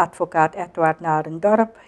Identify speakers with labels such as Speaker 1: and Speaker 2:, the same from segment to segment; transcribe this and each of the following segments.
Speaker 1: advocaat Edward Narendorp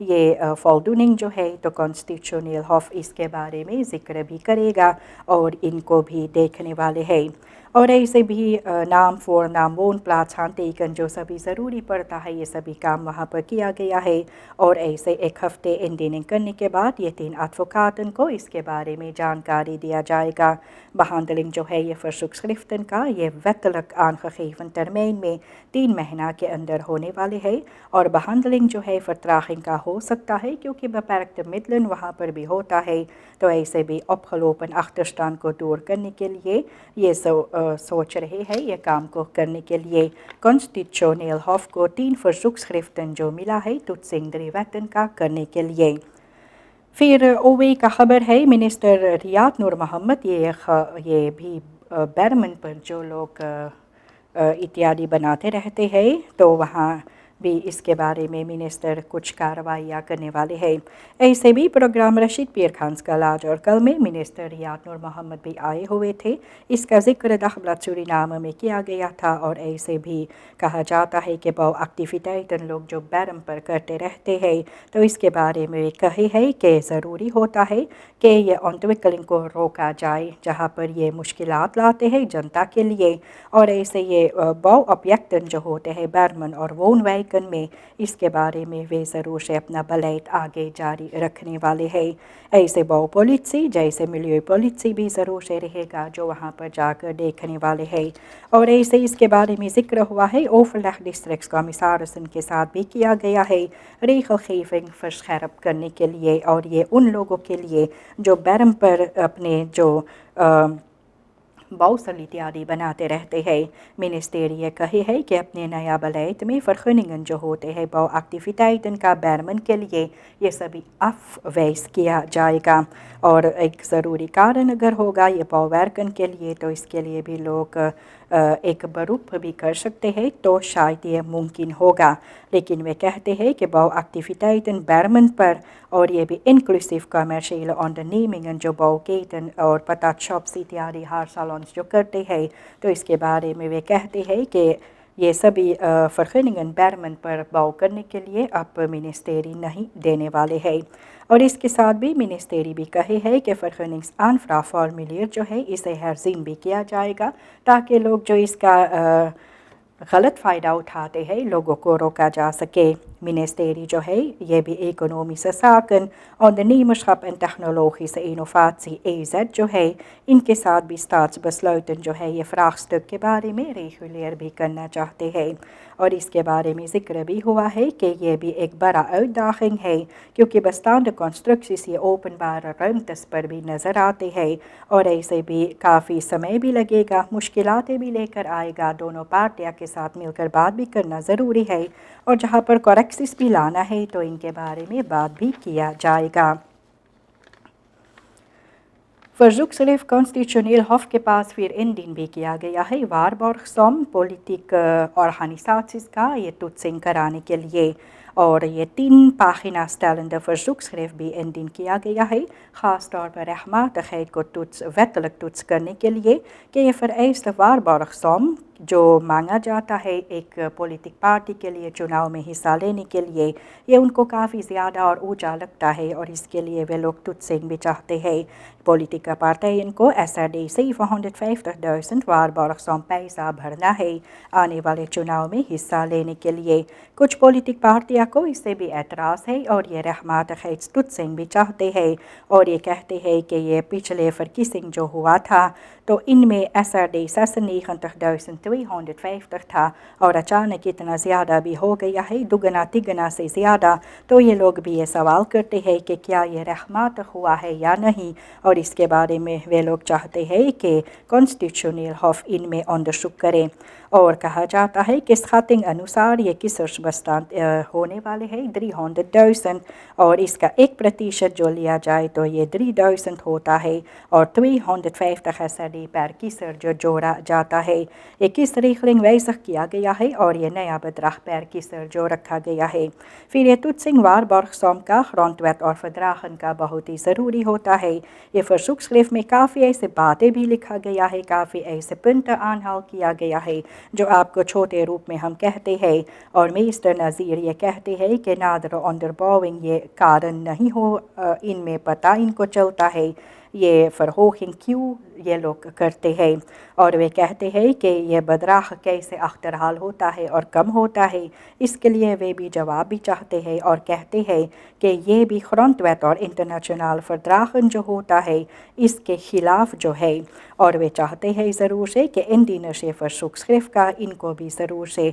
Speaker 1: یہ فالڈوننگ جو ہے تو کانسٹیٹیوشنل ہاف اس کے بارے میں ذکر بھی کرے گا اور ان کو بھی دیکھنے والے ہیں اور ایسے بھی نام فور نام وون پلاٹس ہاں ٹیکن جو سبھی ضروری پڑتا ہے یہ سبھی کام وہاں پر کیا گیا ہے اور ایسے ایک ہفتے انڈیننگ کرنے کے بعد یہ 3 ایڈوکاتن کو اس کے بارے میں جانکاری دیا جائے گا behandeling جو ہے یہ verzoekschriften کا یہ wettelijk aangegeven termijn میں 3 مہینہ کے اندر ہونے والے ہے اور behandeling جو ہے vertraging کا ہو سکتا ہے کیونکہ beperkte middelen وہاں پر بھی ہوتا ہے تو ایسے بھی opgelopen achterstand کو دور کرنے کے لیے یہ سوچ رہے ہیں یہ کام کو کرنے کے لیے constitutioneel hof کو 3 verzoekschriften جو ملا ہے toetsing 3 wetten کا کرنے کے لیے پھر اوے کا خبر ہے منسٹر ریاض نور محمد یہ بھی برمن پر جو لوگ اتیادی بناتے رہتے ہیں تو وہاں بھی اس کے بارے میں منسٹر کچھ کارروائیاں کرنے والے ہیں ایسے بھی پروگرام رشید پیر خانز کا لاج اور کل میں منسٹر ریاض نور محمد بھی آئے ہوئے تھے اس کا ذکر دخلت سورینام میں کیا گیا تھا اور ایسے بھی کہا جاتا ہے کہ بہو ایکٹیویٹیٹن لوگ جو بیرم پر کرتے رہتے ہیں تو اس کے بارے میں کہے ہے کہ ضروری ہوتا ہے کہ یہ انٹوکلنگ کو روکا جائے جہاں پر یہ مشکلات لاتے ہیں جنتا کے لیے اور ایسے یہ بہو آبجیکٹن جو ہوتے ہیں برمن اور وون ویگن میں اس کے بارے میں وہ ضرور سے اپنا بلیٹ آگے جاری رکھنے والے ہیں ایسے بہو پولیسی جیسے ملیو پولیسی بھی ضرور سے رہے گا جو وہاں پر جا کر دیکھنے والے ہیں اور ایسے اس کے بارے میں ذکر ہوا ہے اوفرلخ ڈسٹرکٹس کمسارسن کے ساتھ بھی کیا گیا ہے ریخل خیفنگ فرشخرب کرنے کے لیے اور یہ ان لوگوں کے لیے جو بیرم پر اپنے جو باؤسل اتیادی بناتے رہتے ہیں منسٹر یہ کہے ہے کہ اپنے نیا بلیت میں فرخنگن جو ہوتے ہیں باؤ ایکٹیویٹیٹن کا بیرمن کے لیے یہ سبھی ویس کیا جائے گا اور ایک ضروری کارن اگر ہوگا یہ باؤ ویرکن کے لیے تو اس کے لیے بھی لوگ ایک بروپ بھی کر سکتے ہیں تو شاید یہ ممکن ہوگا لیکن وہ کہتے ہیں کہ باؤ ایکٹیویٹیٹن بیرمن پر اور یہ بھی انکلوسیو کمرشیل آنڈرنیمنگن جو باؤ کیٹن اور پتا شاپس اتیادی ہار سالونس جو کرتے ہیں تو اس کے بارے میں وہ کہتے ہیں کہ یہ سبھی فرخنگن بیرمن پر باؤ کرنے کے لیے اب منسٹری نہیں دینے والے ہیں اور اس کے ساتھ بھی منسٹری بھی کہے ہے کہ فرخنگس آن فرا فارمولیر جو ہے اسے ہرزین بھی کیا جائے گا تاکہ لوگ جو اس کا غلط فائدہ اٹھاتے ہیں لوگوں کو روکا جا سکے منسٹری جو ہے یہ بھی اکنومی ساکن اور نیمشخپ ان ٹیکنالوجی سے انوفاتی ایزت جو ہے ان کے ساتھ بھی سٹارٹس بسلوٹن جو ہے یہ فراخستک کے بارے میں ریگولر بھی کرنا چاہتے ہیں اور اس کے بارے میں ذکر بھی ہوا ہے کہ یہ بھی ایک بڑا داخل ہے کیونکہ بستاند کنسٹرکشن یہ اوپن بار رنٹس پر بھی نظر آتے ہیں اور ایسے بھی کافی سمے بھی لگے گا مشکلاتیں بھی لے کر آئے گا دونوں پارٹیاں کے ساتھ مل کر بات بھی کرنا ضروری ہے اور جہاں پر کوریکسس بھی لانا ہے تو ان کے بارے میں بات بھی کیا جائے گا Verzoekschrift Constitutioneel Hof کے پاس پھر ان دن بھی کیا گیا ہے واربورگسوم پولیٹک آرگنائزیشنز کا یہ توتسنگ کرانے کے لیے اور یہ 3 پاخینہ stellende Verzoekschrift بھی ان دن کیا گیا ہے خاص طور پر rechtmatigheid کو wettelijk toets کرنے کے لیے کہ یہ vereiste واربورگسوم جو مانگا جاتا ہے ایک پولیٹک پارٹی کے لیے چناؤ میں حصہ لینے کے لیے یہ ان کو کافی زیادہ اور اونچا لگتا ہے اور اس کے لیے وہ لوگ توتسنگ بھی چاہتے ہیں پولیٹکا پارٹیوں کو SRD سے 450.000 واربورگسوم پیسہ بھرنا ہے آنے والے چناؤ میں حصہ لینے کے لیے کچھ پولیٹک پارٹیاں کو اس سے بھی اعتراض ہے اور یہ rechtmatigheid توتسنگ بھی چاہتے ہیں اور یہ کہتے ہیں کہ یہ پچھلے فرکیسنگ جو ہوا تھا تو ان میں SRD 96.250 تھا اور اچانک اتنا زیادہ بھی ہو گیا ہے دگنا تگنا سے زیادہ تو یہ لوگ بھی یہ سوال کرتے ہیں کہ کیا یہ rechtmatig ہوا ہے یا نہیں اور اس کے بارے میں وہ لوگ چاہتے ہیں کہ کانسٹیٹیوشنل ہاف ان میں انڈرسٹوک کریں اور کہا جاتا ہے کہ سخاتنگ انوسار یہ کسرش بستان ہونے والے ہیں 300.000 اور اس کا 1% جو لیا جائے تو یہ 3.000 ہوتا ہے اور 350 SRD پر کسر جو جوڑا جاتا ہے یہ کس ریخلنگ ویسخ کیا گیا ہے اور یہ نیا بدراہ پر کسر جو رکھا گیا ہے پھر یہ توتسنگ واربورگسوم کا grondwet اور verdragen کا بہت ہی ضروری ہوتا ہے یہ verzoekschrift میں کافی ایسے باتیں بھی لکھا گیا ہے کافی ایسے پنٹ آنحال کیا گیا ہے جو آپ کو چھوٹے روپ میں ہم کہتے ہیں اور مسٹر نذیر یہ کہہ کہتے ہیں کہ نادر انڈر بوئنگ یہ کارن نہیں ہو ان میں پتہ ان کو چلتا ہے یہ فروخنگ کیوں یہ لوگ کرتے ہیں، اور وہ کہتے ہیں کہ یہ بدراہ کیسے اخترحال ہوتا ہے اور کم ہوتا ہے، اس کے لیے وہ بھی جواب بھی چاہتے ہیں اور کہتے ہیں کہ یہ بھی خرونتویت اور انٹرنیشنل فردراخن جو ہوتا ہے اس کے خلاف جو ہے، اور وہ چاہتے ہیں ضرور سے کہ انڈینرشے فرسوکسخرف کا ان کو بھی ضرور سے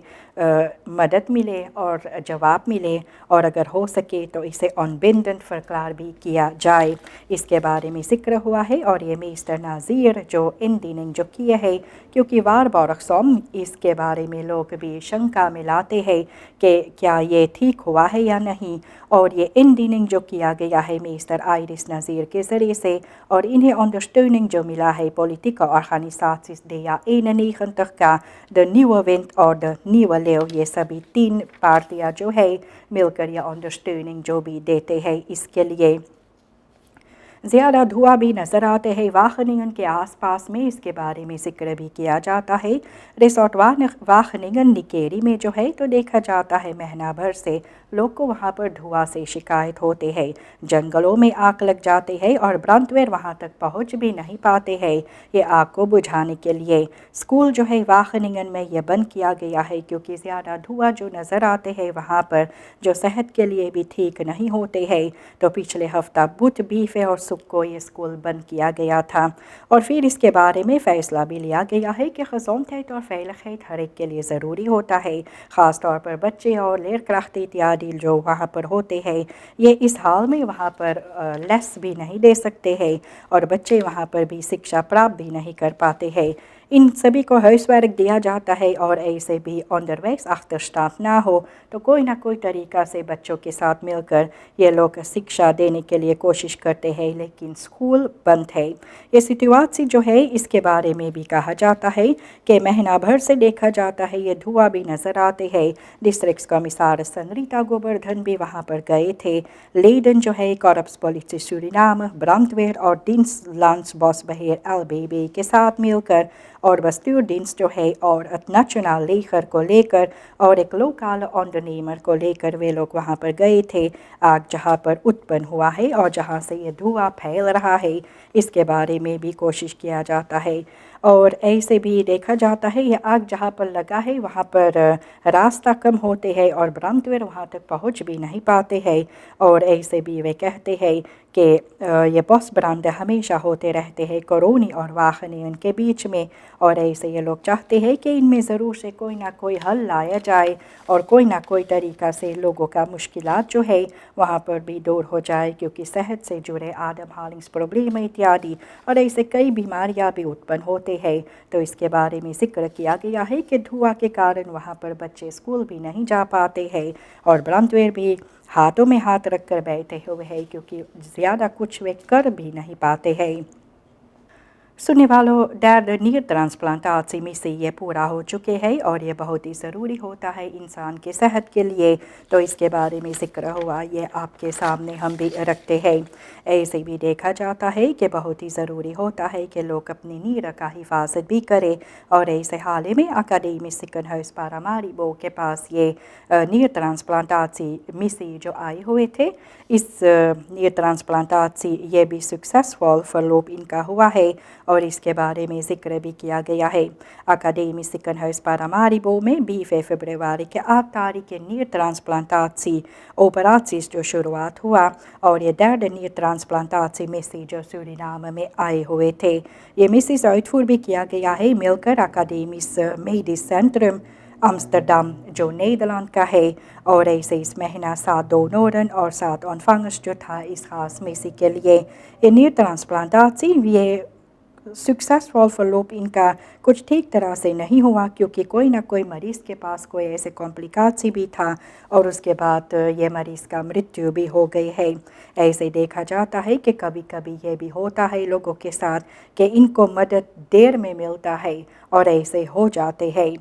Speaker 1: مدد ملے اور جواب ملے، اور اگر ہو سکے تو اسے انبندن فرقلار بھی کیا جائے۔ اس کے بارے میں ذکر ہوا ہے، اور یہ میسٹر نازیر جو ان دنوں جو کیا ہے، کیونکہ وار بارخصوم اس کے بارے میں لوگ بھی شنکا میں لاتے ہیں کہ کیا یہ ٹھیک ہوا ہے یا نہیں، اور یہ ان دنوں جو کیا گیا ہے میسٹر آئرس نازیر کے ذریعے سے، اور انہیں انڈرسٹینڈنگ جو ملا ہے پولیٹیکا آرگنائزیشنز دے یا ایننیخن تک کا دا نیو وینٹ اور دا نیو لیو، یہ سبھی تین پارٹیاں جو ہے مل کر یہ انڈرسٹینڈنگ جو بھی دیتے ہیں اس کے لیے زیادہ دھواں بھی نظر آتے ہیں واخنگن کے آس پاس میں، اس کے بارے میں ذکر بھی کیا جاتا ہے۔ ریسورٹ واخنگن نکیری میں جو ہے تو دیکھا جاتا ہے مہینہ بھر سے لوگ کو وہاں پر دھواں سے شکایت ہوتے ہیں، جنگلوں میں آگ لگ جاتے ہیں اور برانڈویر وہاں تک پہنچ بھی نہیں پاتے ہیں یہ آگ کو بجھانے کے لیے۔ اسکول جو ہے واخنگن میں یہ بند کیا گیا ہے کیونکہ زیادہ دھواں جو نظر آتے ہیں وہاں پر جو صحت کے لیے بھی ٹھیک نہیں ہوتے ہیں، تو پچھلے ہفتہ بدھ بیفے اور کو یہ اسکول بند کیا گیا تھا، اور پھر اس کے بارے میں فیصلہ بھی لیا گیا ہے کہ خزونتیت اور فیلخیت ہر ایک کے لیے ضروری ہوتا ہے، خاص طور پر بچے اور لیرکراخت اتیادی جو وہاں پر ہوتے ہیں، یہ اس حال میں وہاں پر لیس بھی نہیں دے سکتے ہیں اور بچے وہاں پر بھی شکشا پراپت بھی نہیں کر پاتے ہیں۔ ان سبھی کو ہیسورک دیا جاتا ہے، اور ایسے بھی آنڈرویکس اخترشتات نہ ہو تو کوئی نہ کوئی طریقہ سے بچوں کے ساتھ مل کر یہ لوگ شکشا دینے کے لیے کوشش کرتے ہیں، لیکن اسکول بند ہے۔ یہ سچویشن جو ہے اس کے بارے میں بھی کہا جاتا ہے کہ مہینہ بھر سے دیکھا جاتا ہے یہ دھواں بھی نظر آتے ہیں۔ ڈسٹرکٹ کمسار سنریتا گوبردھن بھی وہاں پر گئے تھے۔ لیڈن جو ہے کارپس پولیسی سورینام، برانڈویر اور ڈینس لانس باس بہیر ایل بی بی کے ساتھ مل کر اور بستیور ڈینس جو ہے اور نیشنل لیکر کو لے کر اور ایک لوکل انڈرنیمر کو لے کر وہ لوگ وہاں پر گئے تھے، آگ جہاں پر اتپن ہوا ہے اور جہاں سے یہ دھواں پھیل رہا ہے اس کے بارے میں بھی کوشش کیا جاتا ہے، اور ایسے بھی دیکھا جاتا ہے یہ آگ جہاں پر لگا ہے وہاں پر راستہ کم ہوتے ہیں اور برانڈویر وہاں تک پہنچ بھی نہیں پاتے ہیں، اور ایسے بھی وہ کہتے ہیں کہ یہ بس برانڈ ہمیشہ ہوتے رہتے ہیں کرونی اور واخنین کے بیچ میں، اور ایسے یہ لوگ چاہتے ہیں کہ ان میں ضرور سے کوئی نہ کوئی حل لایا جائے اور کوئی نہ کوئی طریقہ سے لوگوں کا مشکلات جو ہے وہاں پر بھی دور ہو جائے، کیونکہ صحت سے جڑے آدم ہالنگس پرابلم اتیادی اور ایسے کئی بیماریاں بھی اتپن ہوتے ہیں، تو اس کے بارے میں ذکر کیا گیا ہے کہ دھواں کے کارن وہاں پر بچے اسکول بھی نہیں جا پاتے ہیں اور برانڈویر بھی ہاتھوں میں ہاتھ رکھ کر بیٹھے ہوئے ہیں کیونکہ زیادہ کچھ وہ کر بھی نہیں پاتے ہیں۔ سننے والوں ڈیڈ نیئر ٹرانسپلانٹاسی میں سے یہ پورا ہو چکے ہیں اور یہ بہت ہی ضروری ہوتا ہے انسان کے صحت کے لیے، تو اس کے بارے میں ذکر ہوا، یہ آپ کے سامنے ہم بھی رکھتے ہیں۔ ایسے بھی دیکھا جاتا ہے کہ بہت ہی ضروری ہوتا ہے کہ لوگ اپنی نیرہ کا حفاظت بھی کرے، اور ایسے حال میں اکیڈمی سکن ہاؤس پاراماریبو کے پاس یہ نیئر ٹرانسپلانٹاسی مسی جو آئے ہوئے تھے، اس نیئر ٹرانسپلانٹاسی یہ بھی سکسیسفل فلوپ ان کا ہوا ہے، اور اس کے بارے میں ذکر بھی کیا گیا ہے۔ اکیڈمی سکن ہاؤس پاراماریبو میں 20 فروری کے 8 تاریخ کے نیئر ٹرانسپلانٹاسی اوپراسیس جو شروعات ہوا، اور یہ ڈیڈ نیئر ٹرانسپلانٹاسی میسی جو سورینام میں آئے ہوئے تھے، یہ میسیز آؤٹفور بھی کیا گیا ہے مل کر اکیڈمیس میڈیس سینٹرم امسٹرڈم جو نیدرلینڈ کا ہے، اور ایسے اس مہینہ 7 ڈونورن اور 7 انفانگس جو تھا اس خاص میسی کے لیے۔ یہ نیئر ٹرانسپلانٹاسی یہ سکسیسفل فلوپ ان کا کچھ ٹھیک طرح سے نہیں ہوا، کیونکہ کوئی نہ کوئی مریض کے پاس کوئی ایسے کمپلیکاسی بھی تھا اور اس کے بعد یہ مریض کا مرتیو بھی ہو گئی ہے۔ ایسے دیکھا جاتا ہے کہ کبھی کبھی یہ بھی ہوتا ہے لوگوں کے ساتھ کہ ان کو مدد دیر میں ملتا ہے اور ایسے ہو جاتے ہیں۔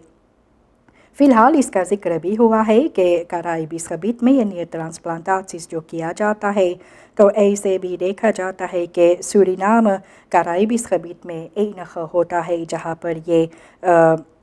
Speaker 1: فی الحال اس کا ذکر بھی ہوا ہے کہ کارائبس خبیت میں یہ نیئر ٹرانسپلانٹاسس جو کیا جاتا ہے، تو ایسے بھی دیکھا جاتا ہے کہ سورینام کارائبس خبیت میں اینخ ہوتا ہے جہاں پر یہ